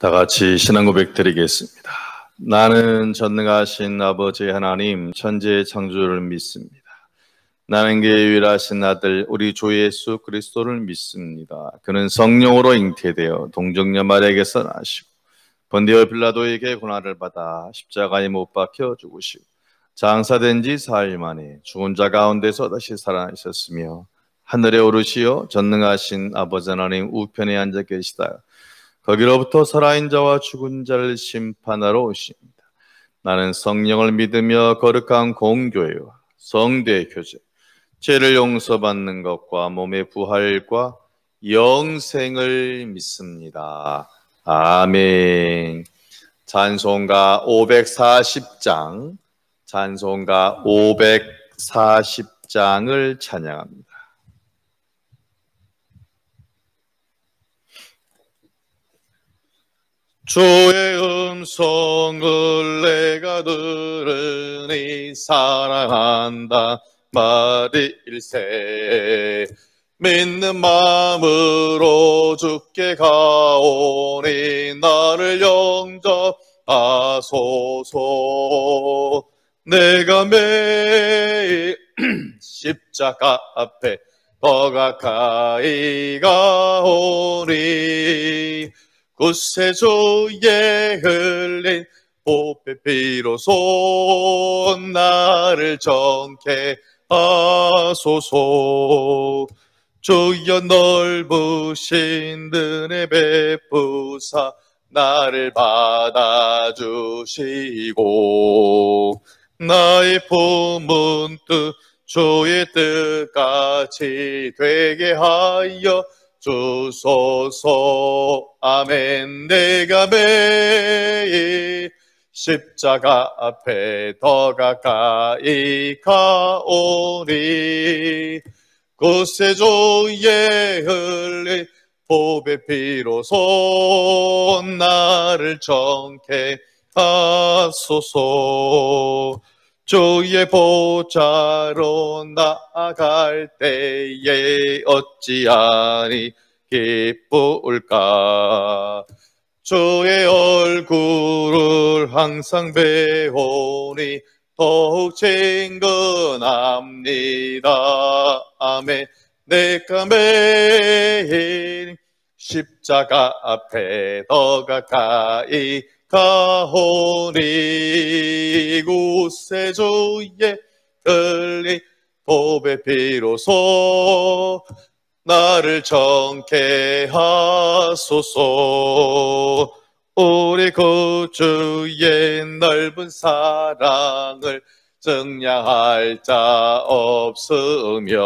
다 같이 신앙 고백 드리겠습니다. 나는 전능하신 아버지 하나님 천지의 창조를 믿습니다. 나는 그의 유일하신 아들 우리 주 예수 그리스도를 믿습니다. 그는 성령으로 잉태되어 동정녀 마리아에게서 나시고 본디오 빌라도에게 고난을 받아 십자가에 못 박혀 죽으시고 장사된 지 4일 만에 죽은 자 가운데서 다시 살아나셨으며 하늘에 오르시어 전능하신 아버지 하나님 우편에 앉아 계시다 거기로부터 살아있는 자와 죽은 자를 심판하러 오십니다. 나는 성령을 믿으며 거룩한 공교회와 성도의 교제, 죄를 용서받는 것과 몸의 부활과 영생을 믿습니다. 아멘. 찬송가 540장, 찬송가 540장을 찬양합니다. 주의 음성을 내가 들으니 사랑한다 말일세. 믿는 마음으로 주께 가오니 나를 영접하소서. 내가 매일 십자가 앞에 더 가까이 가오니 구세주의 흘린 보배 비로소 나를 정케 하소서. 주여 넓으신 은혜 베푸사 나를 받아주시고 나의 품은 뜻 주의 뜻같이 되게 하여 주소서. 아멘. 내가 매일 십자가 앞에 더 가까이 가오니 구세주의 흘린 보배 비로소 나를 정케 하소서. 주의 보좌로 나아갈 때에 어찌하니 기쁠까. 주의 얼굴을 항상 배우니 더욱 친근합니다. 아멘. 내가 매일 십자가 앞에 더 가까이 가오니 구세주의 흘린 보배 비로소 나를 정케 하소서. 우리 구주의 넓은 사랑을 증량할 자 없으며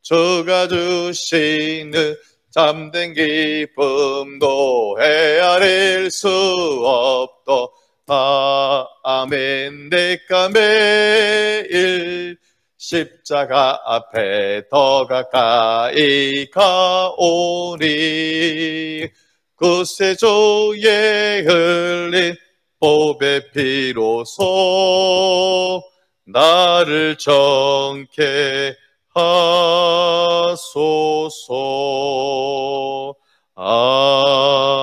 주가 주시는 참된 기쁨도 헤아릴 수 없도. 아멘. 내가 매일 십자가 앞에 더 가까이 가오니 구세주의 흘린 보배 비로소 나를 정케 하소서. 아멘.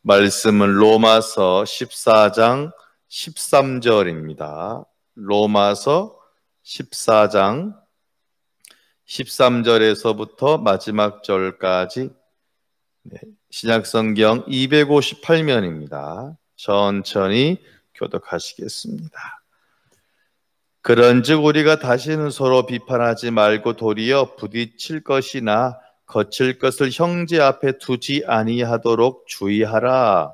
말씀은 로마서 14장 13절입니다. 로마서 14장 13절에서부터 마지막 절까지 신약성경 258면입니다. 천천히 교독하시겠습니다. 그런즉 우리가 다시는 서로 비판하지 말고 도리어 부딪힐 것이나 거칠 것을 형제 앞에 두지 아니하도록 주의하라.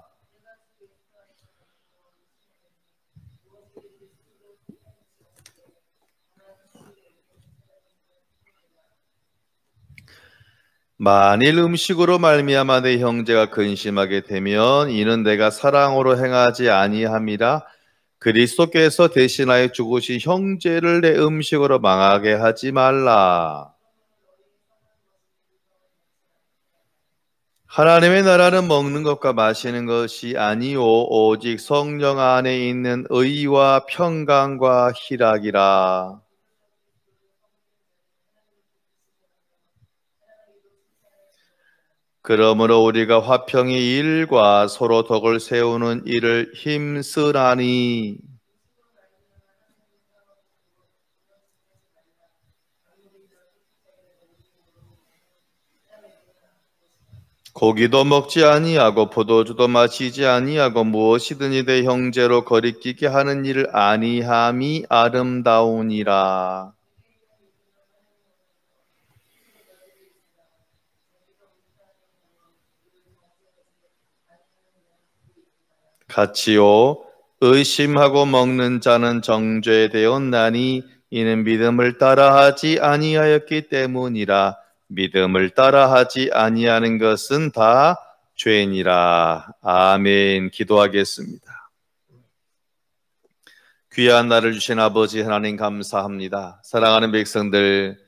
만일 음식으로 말미암아 내 형제가 근심하게 되면 이는 내가 사랑으로 행하지 아니함이라. 그리스도께서 대신하여 죽으신 형제를 내 음식으로 망하게 하지 말라. 하나님의 나라는 먹는 것과 마시는 것이 아니요 오직 성령 안에 있는 의와 평강과 희락이라. 그러므로 우리가 화평의 일과 서로 덕을 세우는 일을 힘쓰라니. 고기도 먹지 아니하고 포도주도 마시지 아니하고 무엇이든지 내 형제로 거리끼게 하는 일을 아니함이 아름다우니라. 같이요, 의심하고 먹는 자는 정죄되었나니 이는 믿음을 따라하지 아니하였기 때문이라. 믿음을 따라하지 아니하는 것은 다 죄니라. 아멘. 기도하겠습니다. 귀한 날을 주신 아버지 하나님 감사합니다. 사랑하는 백성들,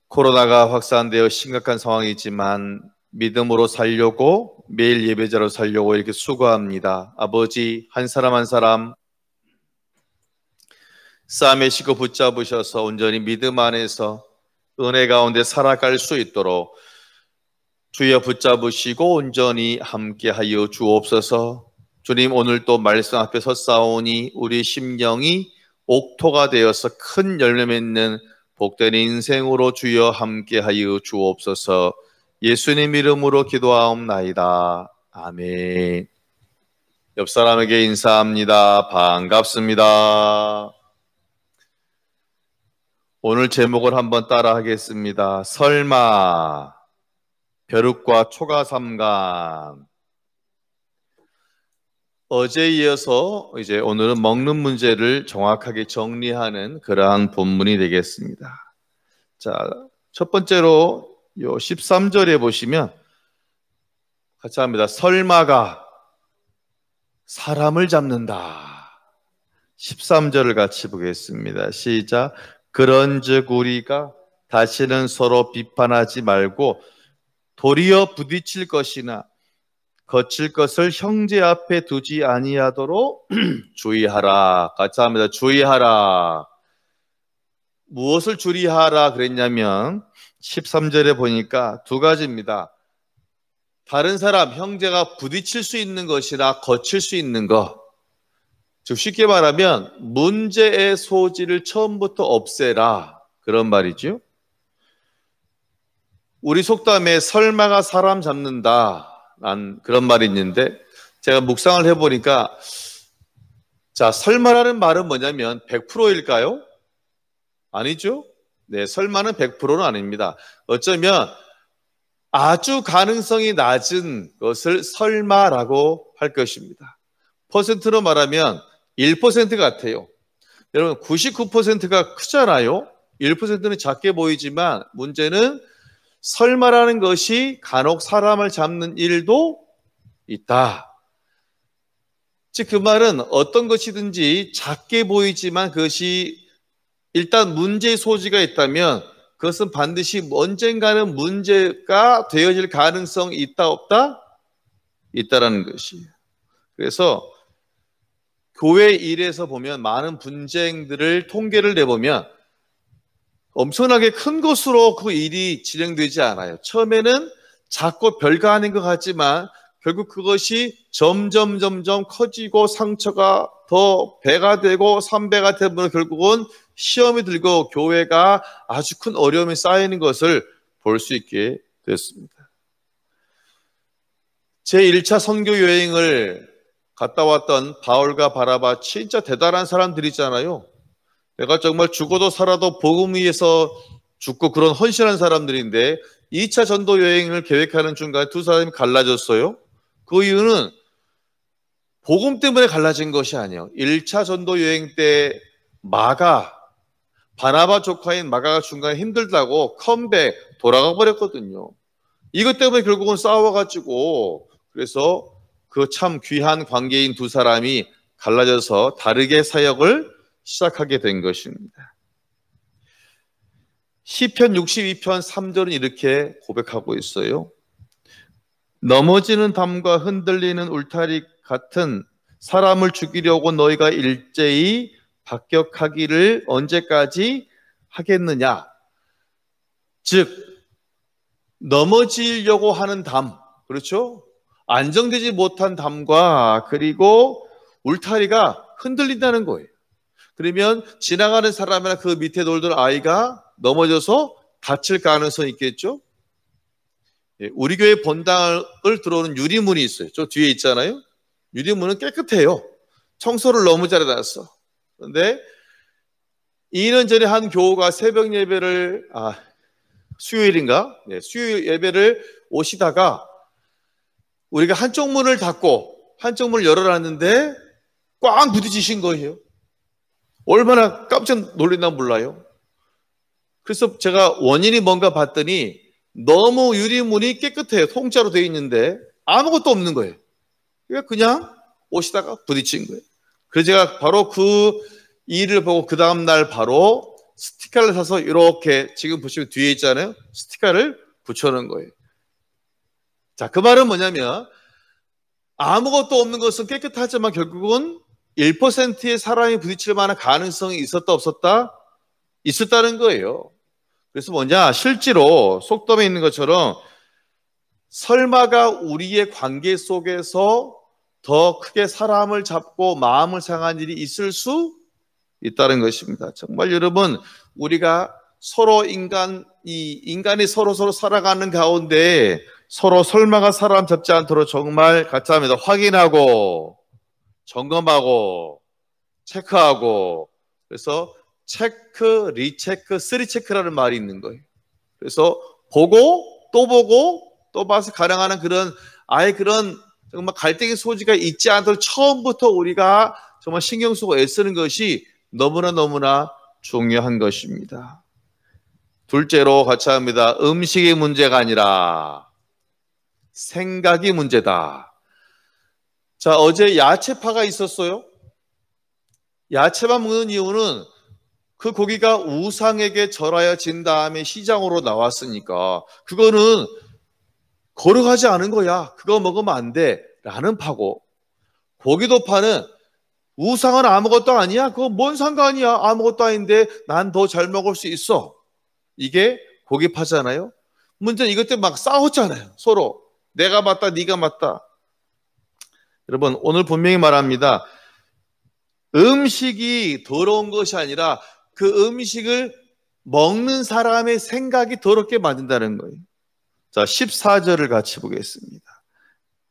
코로나가 확산되어 심각한 상황이지만 믿음으로 살려고, 매일 예배자로 살려고 이렇게 수고합니다. 아버지, 한 사람 한 사람 싸매시고 붙잡으셔서 온전히 믿음 안에서 은혜 가운데 살아갈 수 있도록 주여 붙잡으시고 온전히 함께하여 주옵소서. 주님, 오늘 또 말씀 앞에 섰사오니 우리 심령이 옥토가 되어서 큰 열매 맺는 복된 인생으로 주여 함께하여 주옵소서. 예수님 이름으로 기도하옵나이다. 아멘. 옆 사람에게 인사합니다. 반갑습니다. 오늘 제목을 한번 따라 하겠습니다. 설마 벼룩과 초가삼간. 어제에 이어서 이제 오늘은 먹는 문제를 정확하게 정리하는 그러한 본문이 되겠습니다. 자, 첫 번째로 요 13절에 보시면 같이 합니다. 설마가 사람을 잡는다. 13절을 같이 보겠습니다. 시작. 그런즉 우리가 다시는 서로 비판하지 말고 도리어 부딪힐 것이나 거칠 것을 형제 앞에 두지 아니하도록 주의하라. 같이 합니다. 주의하라. 무엇을 주의하라 그랬냐면 13절에 보니까 두 가지입니다. 다른 사람, 형제가 부딪힐 수 있는 것이나 거칠 수 있는 것. 즉 쉽게 말하면 문제의 소지를 처음부터 없애라. 그런 말이죠. 우리 속담에 설마가 사람 잡는다. 난 그런 말이 있는데 제가 묵상을 해보니까 자, 설마라는 말은 뭐냐면 100%일까요? 아니죠? 네, 설마는 100%는 아닙니다. 어쩌면 아주 가능성이 낮은 것을 설마라고 할 것입니다. 퍼센트로 말하면 1% 같아요. 여러분 99%가 크잖아요. 1%는 작게 보이지만 문제는 설마라는 것이 간혹 사람을 잡는 일도 있다. 즉 그 말은 어떤 것이든지 작게 보이지만 그것이 일단 문제의 소지가 있다면 그것은 반드시 언젠가는 문제가 되어질 가능성이 있다 없다? 있다라는 것이에요. 그래서 교회 일에서 보면 많은 분쟁들을 통계를 내보면 엄청나게 큰 것으로 그 일이 진행되지 않아요. 처음에는 작고 별거 아닌 것 같지만 결국 그것이 점점 커지고 상처가 더 배가 되고 3배가 되면 결국은 시험이 들고 교회가 아주 큰 어려움이 쌓이는 것을 볼 수 있게 됐습니다. 제1차 선교 여행을 갔다 왔던 바울과 바나바 진짜 대단한 사람들이잖아요. 내가 정말 죽어도 살아도 복음 위해서 죽고 그런 헌신한 사람들인데 2차 전도 여행을 계획하는 중간에 두 사람이 갈라졌어요. 그 이유는 복음 때문에 갈라진 것이 아니에요. 1차 전도 여행 때 바나바 조카인 마가가 중간에 힘들다고 컴백 돌아가 버렸거든요. 이것 때문에 결국은 싸워가지고 그래서 그 참 귀한 관계인 두 사람이 갈라져서 다르게 사역을 시작하게 된 것입니다. 시편 62편 3절은 이렇게 고백하고 있어요. 넘어지는 담과 흔들리는 울타리 같은 사람을 죽이려고 너희가 일제히 박격하기를 언제까지 하겠느냐. 즉 넘어지려고 하는 담, 그렇죠? 안정되지 못한 담과 그리고 울타리가 흔들린다는 거예요. 그러면 지나가는 사람이나 그 밑에 놀던 아이가 넘어져서 다칠 가능성이 있겠죠? 우리 교회 본당을 들어오는 유리문이 있어요. 저 뒤에 있잖아요. 유리문은 깨끗해요. 청소를 너무 잘해놨어. 그런데 2년 전에 한 교우가 새벽 예배를 수요일인가? 네, 수요일 예배를 오시다가 우리가 한쪽 문을 닫고 한쪽 문을 열어놨는데 꽝 부딪히신 거예요. 얼마나 깜짝 놀랐나 몰라요. 그래서 제가 원인이 뭔가 봤더니 너무 유리문이 깨끗해요. 통짜로 되어 있는데 아무것도 없는 거예요. 그냥 오시다가 부딪힌 거예요. 그래서 제가 바로 그 일을 보고 그 다음날 바로 스티커를 사서 이렇게 지금 보시면 뒤에 있잖아요. 스티커를 붙여놓은 거예요. 자, 그 말은 뭐냐면 아무것도 없는 것은 깨끗하지만 결국은 1%의 사람이 부딪힐 만한 가능성이 있었다 없었다? 있었다는 거예요. 그래서 뭐냐, 실제로 속담에 있는 것처럼 설마가 우리의 관계 속에서 더 크게 사람을 잡고 마음을 상한 일이 있을 수 있다는 것입니다. 정말 여러분, 우리가 서로 인간이 서로 살아가는 가운데 서로 설마가 사람 잡지 않도록 정말 같이 합니다. 확인하고 점검하고 체크하고, 그래서 체크, 리체크, 쓰리체크라는 말이 있는 거예요. 그래서 보고 또 봐서 가능한 그런 정말 갈등의 소지가 있지 않도록 처음부터 우리가 정말 신경 쓰고 애쓰는 것이 너무나 중요한 것입니다. 둘째로 같이 합니다. 음식이 문제가 아니라 생각이 문제다. 자, 어제 야채파가 있었어요. 야채만 먹는 이유는 그 고기가 우상에게 절하여진 다음에 시장으로 나왔으니까 그거는 거룩하지 않은 거야. 그거 먹으면 안 돼. 라는 파고, 고기도 파는 우상은 아무것도 아니야. 그거 뭔 상관이야. 아무것도 아닌데 난 더 잘 먹을 수 있어. 이게 고기파잖아요. 문제는 이것 때문에 막 싸웠잖아요. 서로. 내가 맞다, 네가 맞다. 여러분, 오늘 분명히 말합니다. 음식이 더러운 것이 아니라 그 음식을 먹는 사람의 생각이 더럽게 만든다는 거예요. 자, 14절을 같이 보겠습니다.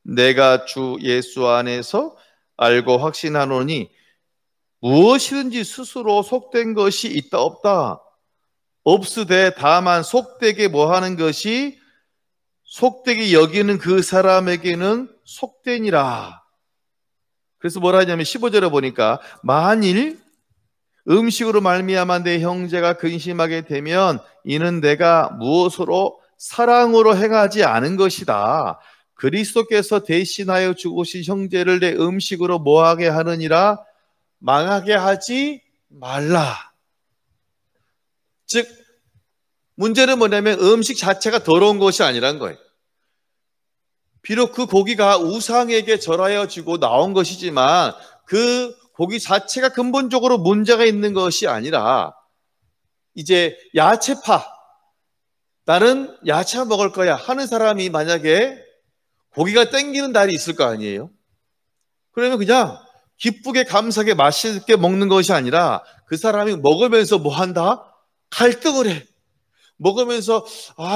내가 주 예수 안에서 알고 확신하노니 무엇이든지 스스로 속된 것이 있다 없다 없으되 다만 속되게 뭐하는 것이 속되게 여기는 그 사람에게는 속되니라. 그래서 뭐라 하냐면 15절에 보니까 만일 음식으로 말미암아 내 형제가 근심하게 되면 이는 내가 무엇으로 사랑으로 행하지 않은 것이다. 그리스도께서 대신하여 죽으신 형제를 내 음식으로 뭐하게 하느니라. 망하게 하지 말라. 즉 문제는 뭐냐면 음식 자체가 더러운 것이 아니란 거예요. 비록 그 고기가 우상에게 절하여지고 나온 것이지만 그 고기 자체가 근본적으로 문제가 있는 것이 아니라 이제 야채파, 나는 야채 먹을 거야 하는 사람이 만약에 고기가 땡기는 날이 있을 거 아니에요. 그러면 그냥 기쁘게 감사하게 맛있게 먹는 것이 아니라 그 사람이 먹으면서 뭐 한다? 갈등을 해. 먹으면서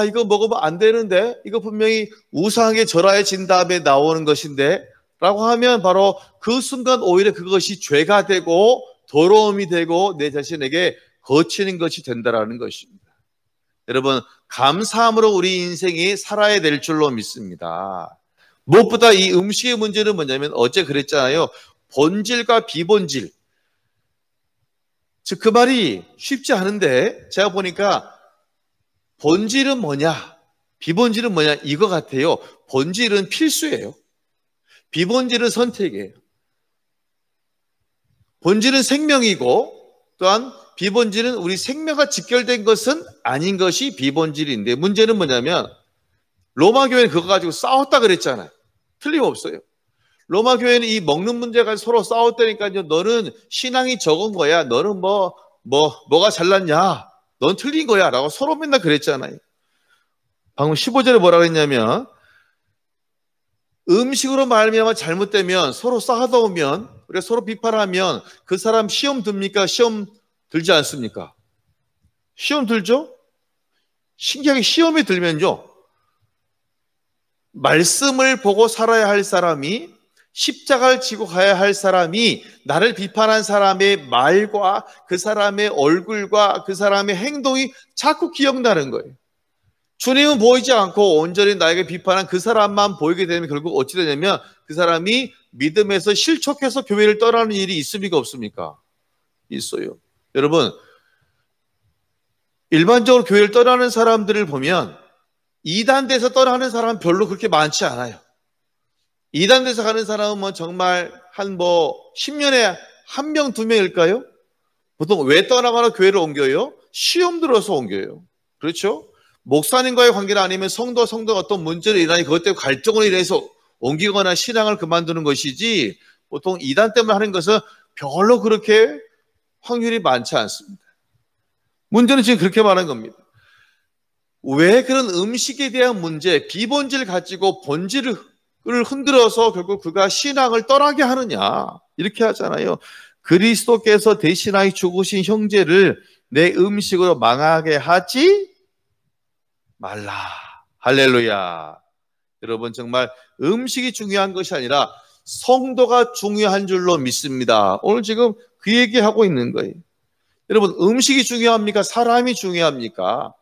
이거 먹으면 안 되는데, 이거 분명히 우상하게 절하여진 다음에 나오는 것인데 라고 하면 바로 그 순간 오히려 그것이 죄가 되고 더러움이 되고 내 자신에게 거치는 것이 된다라는 것입니다. 여러분, 감사함으로 우리 인생이 살아야 될 줄로 믿습니다. 무엇보다 이 음식의 문제는 뭐냐면 어제 그랬잖아요. 본질과 비본질. 즉 그 말이 쉽지 않은데 제가 보니까 본질은 뭐냐, 비본질은 뭐냐 이거 같아요. 본질은 필수예요. 비본질은 선택이에요. 본질은 생명이고 또한 비본질은 우리 생명과 직결된 것은 아닌 것이 비본질인데, 문제는 뭐냐면 로마 교회는 그거 가지고 싸웠다 그랬잖아요. 틀림없어요. 로마 교회는 이 먹는 문제가 서로 싸웠다니까요. 너는 신앙이 적은 거야. 너는 뭐가 잘났냐? 넌 틀린 거야. 라고 서로 맨날 그랬잖아요. 방금 15절에 뭐라 그랬냐면 음식으로 말미암아 잘못되면 서로 쌓아다 오면 우리가 서로 비판하면 그 사람 시험 듭니까? 시험 들지 않습니까? 시험 들죠? 신기하게 시험이 들면요, 말씀을 보고 살아야 할 사람이, 십자가를 지고 가야 할 사람이 나를 비판한 사람의 말과 그 사람의 얼굴과 그 사람의 행동이 자꾸 기억나는 거예요. 주님은 보이지 않고 온전히 나에게 비판한 그 사람만 보이게 되면 결국 어찌 되냐면 그 사람이 믿음에서 실족해서 교회를 떠나는 일이 있습니까? 없습니까? 있어요. 여러분, 일반적으로 교회를 떠나는 사람들을 보면 이단돼서 떠나는 사람은 별로 그렇게 많지 않아요. 이단돼서 가는 사람은 뭐 정말 한 10년에 한 명, 두 명일까요? 보통 왜 떠나거나 교회를 옮겨요? 시험 들어서 옮겨요. 그렇죠? 목사님과의 관계가 아니면 성도가 어떤 문제를 일어나니 그것 때문에 갈등으로 인해서 옮기거나 신앙을 그만두는 것이지, 보통 이단 때문에 하는 것은 별로 그렇게 확률이 많지 않습니다. 문제는 지금 그렇게 말한 겁니다. 왜 그런 음식에 대한 문제, 비본질을 가지고 본질을 흔들어서 결국 그가 신앙을 떠나게 하느냐, 이렇게 하잖아요. 그리스도께서 대신하여 죽으신 형제를 내 음식으로 망하게 하지 말라. 할렐루야. 여러분, 정말 음식이 중요한 것이 아니라 성도가 중요한 줄로 믿습니다. 오늘 지금 그 얘기하고 있는 거예요. 여러분, 음식이 중요합니까? 사람이 중요합니까?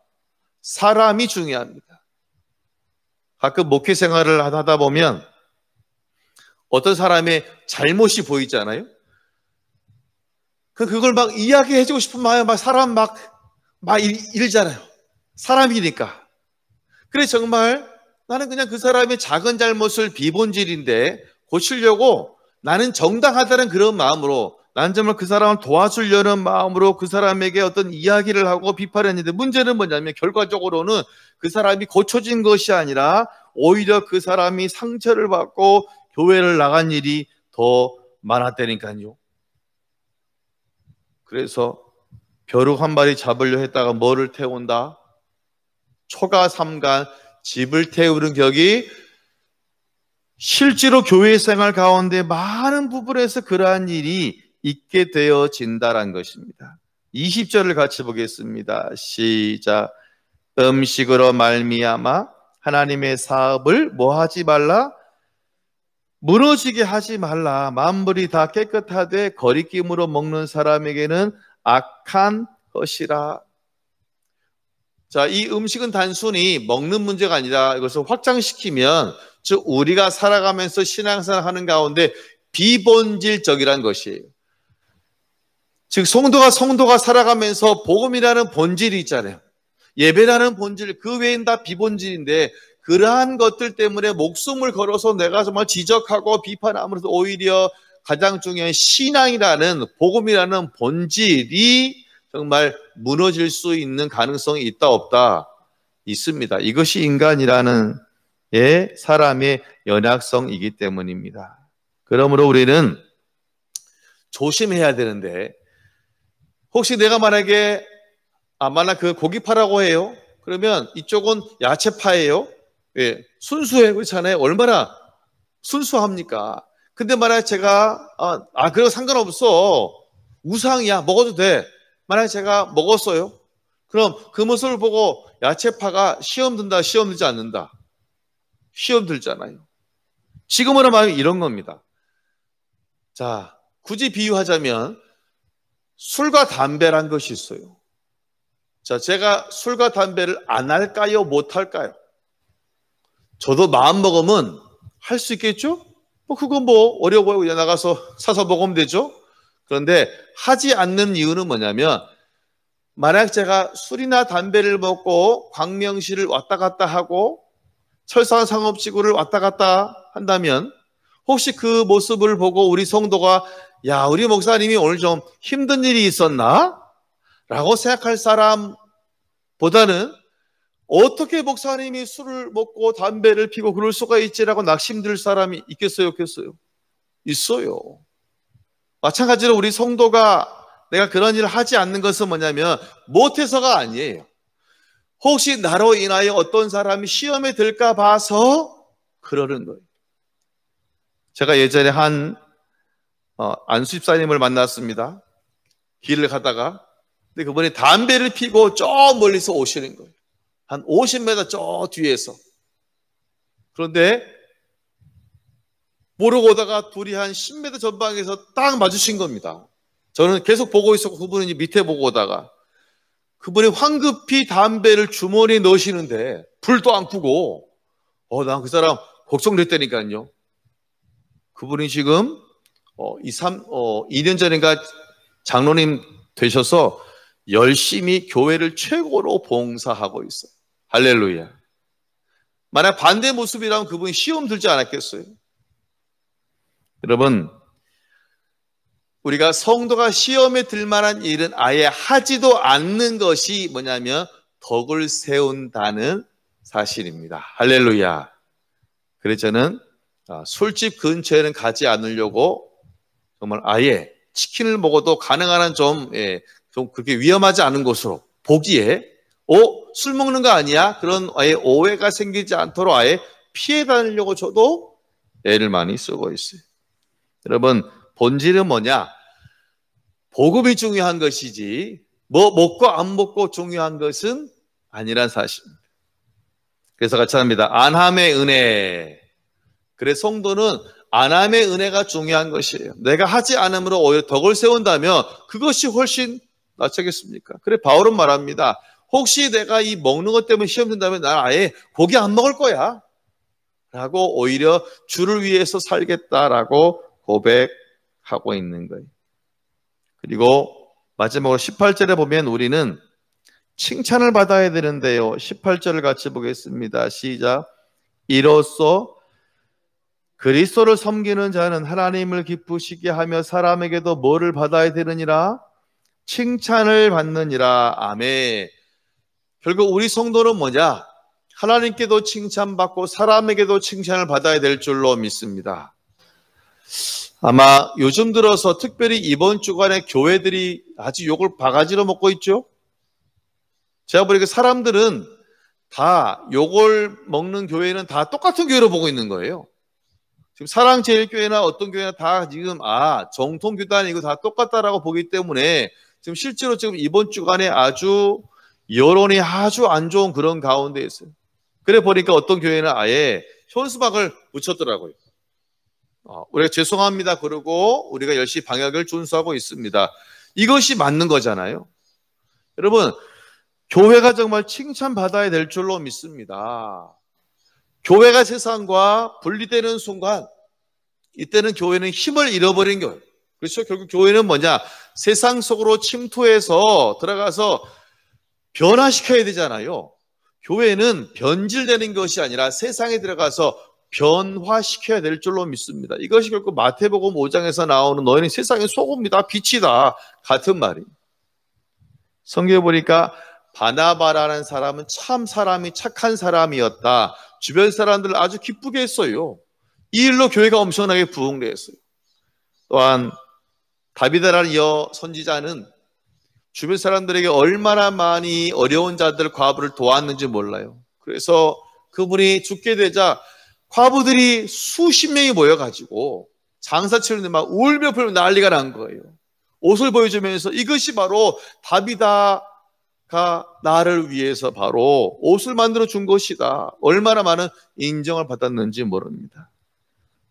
사람이 중요합니다. 가끔 목회 생활을 하다 보면 어떤 사람의 잘못이 보이잖아요. 그걸 막 이야기해주고 싶은 마음에 막 사람 막 이러잖아요. 사람이니까. 그래서 정말 나는 그냥 그 사람의 작은 잘못을 비본질인데 고치려고 나는 정당하다는 그런 마음으로, 난 정말 그 사람을 도와주려는 마음으로 그 사람에게 어떤 이야기를 하고 비판했는데, 문제는 뭐냐면 결과적으로는 그 사람이 고쳐진 것이 아니라 오히려 그 사람이 상처를 받고 교회를 나간 일이 더 많았다니까요. 그래서 벼룩 한 마리 잡으려 했다가 뭐를 태운다? 초가 삼간 집을 태우는 격이 실제로 교회 생활 가운데 많은 부분에서 그러한 일이 있게 되어진다는 것입니다. 20절을 같이 보겠습니다. 시작. 음식으로 말미암아 하나님의 사업을 뭐하지 말라? 무너지게 하지 말라. 만물이 다 깨끗하되 거리낌으로 먹는 사람에게는 악한 것이라. 자, 이 음식은 단순히 먹는 문제가 아니라 이것을 확장시키면, 즉 우리가 살아가면서 신앙생활 하는 가운데 비본질적이란 것이에요. 즉 성도가 살아가면서 복음이라는 본질이 있잖아요. 예배라는 본질, 그 외엔 다 비본질인데, 그러한 것들 때문에 목숨을 걸어서 내가 정말 지적하고 비판함으로써 오히려 가장 중요한 신앙이라는, 복음이라는 본질이 정말 무너질 수 있는 가능성이 있다 없다? 있습니다. 이것이 인간이라는 사람의 연약성이기 때문입니다. 그러므로 우리는 조심해야 되는데, 혹시 내가 만약에 만약 그 고기파라고 해요. 그러면 이쪽은 야채파예요. 예, 순수해. 그렇잖아요. 얼마나 순수합니까? 근데 만약 제가 그거 상관없어, 우상이야, 먹어도 돼. 만약 제가 먹었어요. 그럼 그 모습을 보고 야채파가 시험 든다, 시험 들지 않는다? 시험 들잖아요. 지금으로 말하면 이런 겁니다. 자, 굳이 비유하자면 술과 담배란 것이 있어요. 자, 제가 술과 담배를 안 할까요? 못 할까요? 저도 마음 먹으면 할 수 있겠죠? 그건 어려워요. 그냥 나가서 사서 먹으면 되죠? 그런데 하지 않는 이유는 뭐냐면, 만약 제가 술이나 담배를 먹고 광명시를 왔다 갔다 하고 철산상업지구를 왔다 갔다 한다면, 혹시 그 모습을 보고 우리 성도가 야, 우리 목사님이 오늘 좀 힘든 일이 있었나? 라고 생각할 사람보다는 어떻게 목사님이 술을 먹고 담배를 피고 그럴 수가 있지라고 낙심들 사람이 있겠어요, 없겠어요? 있어요. 마찬가지로 우리 성도가 내가 그런 일을 하지 않는 것은 뭐냐면 못해서가 아니에요. 혹시 나로 인하여 어떤 사람이 시험에 들까 봐서 그러는 거예요. 제가 예전에 한 안수집사님을 만났습니다. 길을 가다가. 근데 그분이 담배를 피고 저 멀리서 오시는 거예요. 한 50m 저 뒤에서. 그런데 모르고 오다가 둘이 한 10m 전방에서 딱 마주친 겁니다. 저는 계속 보고 있었고 그분은 밑에 보고 오다가 그분이 황급히 담배를 주머니에 넣으시는데 불도 안 끄고 난 그 사람 걱정됐다니까요. 그분이 지금 2년 전인가 장로님 되셔서 열심히 교회를 최고로 봉사하고 있어요. 할렐루야. 만약 반대 모습이라면 그분이 시험 들지 않았겠어요? 여러분, 우리가 성도가 시험에 들 만한 일은 아예 하지도 않는 것이 뭐냐면 덕을 세운다는 사실입니다. 할렐루야. 그래서 저는 술집 근처에는 가지 않으려고 정말 아예 치킨을 먹어도 가능한 한 좀 그렇게 위험하지 않은 곳으로 보기에 술 먹는 거 아니야? 그런 아예 오해가 생기지 않도록 아예 피해 다니려고 저도 애를 많이 쓰고 있어요. 여러분, 본질은 뭐냐? 복음이 중요한 것이지 뭐 먹고 안 먹고 중요한 것은 아니란 사실입니다. 그래서 같이 합니다. 안함의 은혜. 그래 성도는 안함의 은혜가 중요한 것이에요. 내가 하지 않음으로 오히려 덕을 세운다면 그것이 훨씬 낫겠습니까? 그래 바울은 말합니다. 혹시 내가 이 먹는 것 때문에 시험 든다면 난 아예 고기 안 먹을 거야 라고 오히려 주를 위해서 살겠다라고 고백하고 있는 거예요. 그리고 마지막으로 18절에 보면 우리는 칭찬을 받아야 되는데요. 18절을 같이 보겠습니다. 시작. 이로써 그리스도를 섬기는 자는 하나님을 기쁘시게 하며 사람에게도 뭐를 받아야 되느니라? 칭찬을 받느니라. 아멘. 결국 우리 성도는 뭐냐? 하나님께도 칭찬받고 사람에게도 칭찬을 받아야 될 줄로 믿습니다. 아마 요즘 들어서 특별히 이번 주간에 교회들이 아주 욕을 바가지로 먹고 있죠. 제가 보니까 사람들은 다 욕을 먹는 교회는 다 똑같은 교회로 보고 있는 거예요. 지금 사랑제일교회나 어떤 교회나 다 지금 정통교단이고 다 똑같다라고 보기 때문에 지금 실제로 지금 이번 주간에 아주 여론이 아주 안 좋은 그런 가운데 있어요. 그래 보니까 어떤 교회는 아예 현수막을 붙였더라고요. 우리가 죄송합니다 그러고 우리가 열심히 방역을 준수하고 있습니다. 이것이 맞는 거잖아요. 여러분, 교회가 정말 칭찬받아야 될 줄로 믿습니다. 교회가 세상과 분리되는 순간 이때는 교회는 힘을 잃어버린 거예요. 그렇죠? 결국 교회는 뭐냐? 세상 속으로 침투해서 들어가서 변화시켜야 되잖아요. 교회는 변질되는 것이 아니라 세상에 들어가서 변화시켜야 될 줄로 믿습니다. 이것이 결국 마태복음 5장에서 나오는 너희는 세상의 소금이다, 빛이다 같은 말입니다. 성경에 보니까 바나바라는 사람은 참 사람이 착한 사람이었다. 주변 사람들을 아주 기쁘게 했어요. 이 일로 교회가 엄청나게 부흥됐어요. 또한 다비다라는 선지자는 주변 사람들에게 얼마나 많이 어려운 자들 과부를 도왔는지 몰라요. 그래서 그분이 죽게 되자 과부들이 수십 명이 모여가지고 장사 치는데 막 울며 불며 난리가 난 거예요. 옷을 보여주면서 이것이 바로 다비다가 나를 위해서 바로 옷을 만들어 준 것이다. 얼마나 많은 인정을 받았는지 모릅니다.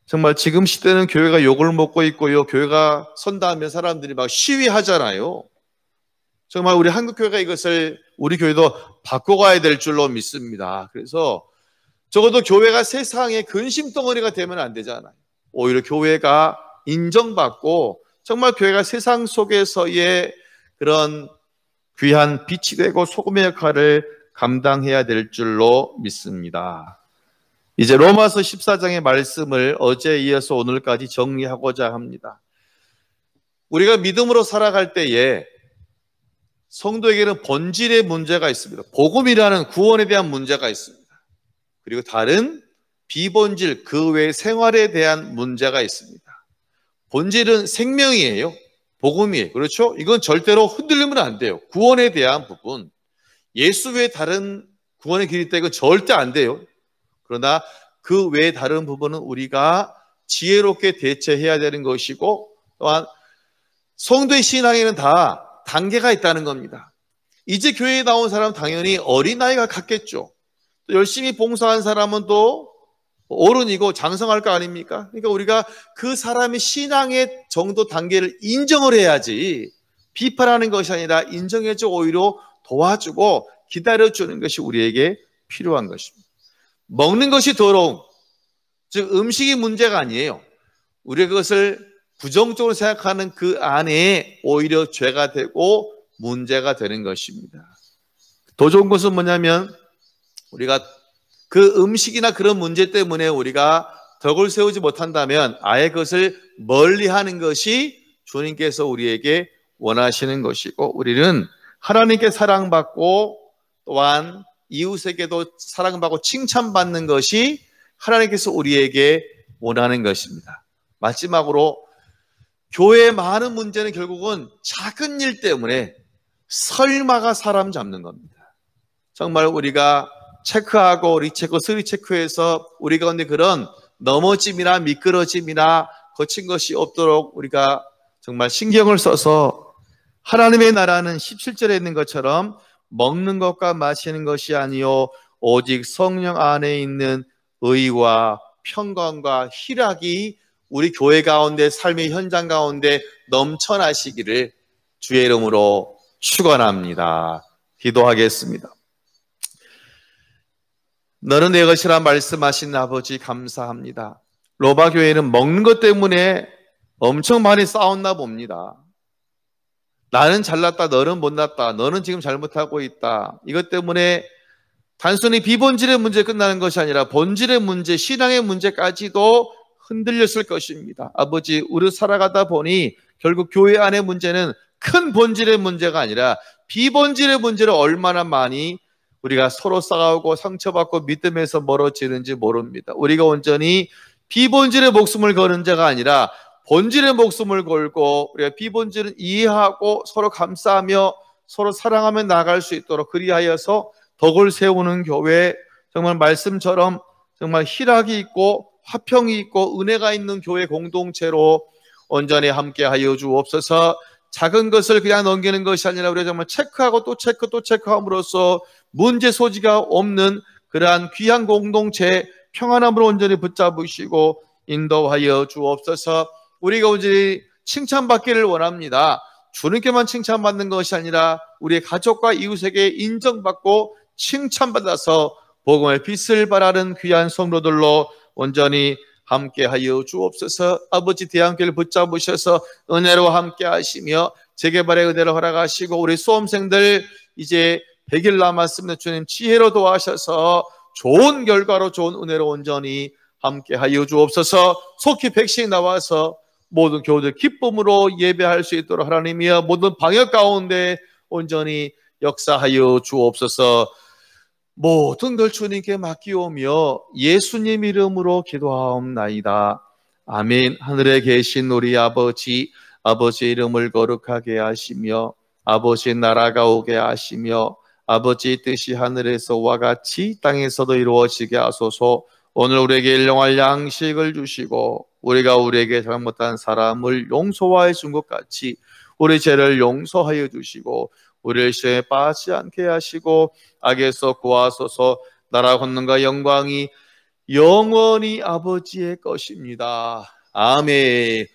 정말 지금 시대는 교회가 욕을 먹고 있고요. 교회가 선다 하면 사람들이 막 시위하잖아요. 정말 우리 한국교회가 이것을 우리 교회도 바꿔가야 될 줄로 믿습니다. 그래서 적어도 교회가 세상의 근심덩어리가 되면 안 되잖아요. 오히려 교회가 인정받고 정말 교회가 세상 속에서의 그런 귀한 빛이 되고 소금의 역할을 감당해야 될 줄로 믿습니다. 이제 로마서 14장의 말씀을 어제에 이어서 오늘까지 정리하고자 합니다. 우리가 믿음으로 살아갈 때에 성도에게는 본질의 문제가 있습니다. 복음이라는 구원에 대한 문제가 있습니다. 그리고 다른 비본질, 그 외 생활에 대한 문제가 있습니다. 본질은 생명이에요. 복음이에요. 그렇죠? 이건 절대로 흔들리면 안 돼요. 구원에 대한 부분. 예수 외에 다른 구원의 길이 있다, 이거 절대 안 돼요. 그러나 그 외에 다른 부분은 우리가 지혜롭게 대처해야 되는 것이고, 또한 성도의 신앙에는 다 단계가 있다는 겁니다. 이제 교회에 나온 사람 당연히 어린아이가 같겠죠. 또 열심히 봉사한 사람은 또 어른이고 장성할 거 아닙니까? 그러니까 우리가 그 사람의 신앙의 정도 단계를 인정을 해야지, 비판하는 것이 아니라 인정해줘, 오히려 도와주고 기다려주는 것이 우리에게 필요한 것입니다. 먹는 것이 더러움, 즉 음식이 문제가 아니에요. 우리가 그것을 부정적으로 생각하는 그 안에 오히려 죄가 되고 문제가 되는 것입니다. 더 좋은 것은 뭐냐면, 우리가 그 음식이나 그런 문제 때문에 우리가 덕을 세우지 못한다면 아예 그것을 멀리하는 것이 주님께서 우리에게 원하시는 것이고, 우리는 하나님께 사랑받고 또한 이웃에게도 사랑받고 칭찬받는 것이 하나님께서 우리에게 원하는 것입니다. 마지막으로, 교회의 많은 문제는 결국은 작은 일 때문에 설마가 사람 잡는 겁니다. 정말 우리가 체크하고 리체크, 스리체크해서 우리 가운데 그런 넘어짐이나 미끄러짐이나 거친 것이 없도록 우리가 정말 신경을 써서, 하나님의 나라는 17절에 있는 것처럼 먹는 것과 마시는 것이 아니요 오직 성령 안에 있는 의와 평강과 희락이 우리 교회 가운데, 삶의 현장 가운데 넘쳐나시기를 주의 이름으로 축원합니다. 기도하겠습니다. 너는 내 것이라 말씀하신 아버지, 감사합니다. 로마 교회는 먹는 것 때문에 엄청 많이 싸웠나 봅니다. 나는 잘났다, 너는 못났다, 너는 지금 잘못하고 있다. 이것 때문에 단순히 비본질의 문제 끝나는 것이 아니라 본질의 문제, 신앙의 문제까지도 흔들렸을 것입니다. 아버지, 우리 살아가다 보니 결국 교회 안의 문제는 큰 본질의 문제가 아니라 비본질의 문제를 얼마나 많이 우리가 서로 싸우고 상처받고 믿음에서 멀어지는지 모릅니다. 우리가 온전히 비본질의 목숨을 거는 자가 아니라 본질의 목숨을 걸고, 우리가 비본질은 이해하고 서로 감싸며 서로 사랑하며 나아갈 수 있도록, 그리하여서 덕을 세우는 교회, 정말 말씀처럼 정말 희락이 있고 화평이 있고 은혜가 있는 교회 공동체로 온전히 함께하여 주옵소서. 작은 것을 그냥 넘기는 것이 아니라 우리가 정말 체크하고 또 체크 또 체크함으로써 문제 소지가 없는 그러한 귀한 공동체 평안함으로 온전히 붙잡으시고 인도하여 주옵소서. 우리가 온전히 칭찬받기를 원합니다. 주님께만 칭찬받는 것이 아니라 우리의 가족과 이웃에게 인정받고 칭찬받아서 복음의 빛을 발하는 귀한 성도들로 온전히 함께하여 주옵소서. 아버지, 대한교회를 붙잡으셔서 은혜로 함께하시며 재개발의 은혜를 허락하시고, 우리 수험생들 이제 100일 남았습니다. 주님 지혜로 도와셔서 좋은 결과로, 좋은 은혜로 온전히 함께하여 주옵소서. 속히 백신이 나와서 모든 교우들 기쁨으로 예배할 수 있도록 하나님이여 모든 방역 가운데 온전히 역사하여 주옵소서. 모든 걸 주님께 맡기오며 예수님 이름으로 기도하옵나이다. 아멘. 하늘에 계신 우리 아버지, 아버지의 이름을 거룩하게 하시며 아버지의 나라가 오게 하시며 아버지의 뜻이 하늘에서와 같이 땅에서도 이루어지게 하소서. 오늘 우리에게 일용할 양식을 주시고 우리가 우리에게 잘못한 사람을 용서하여 준 것 같이 우리 죄를 용서하여 주시고 우리를 시험에 빠지지 않게 하시고 악에서 구하소서. 나라 권능과 영광이 영원히 아버지의 것입니다. 아멘.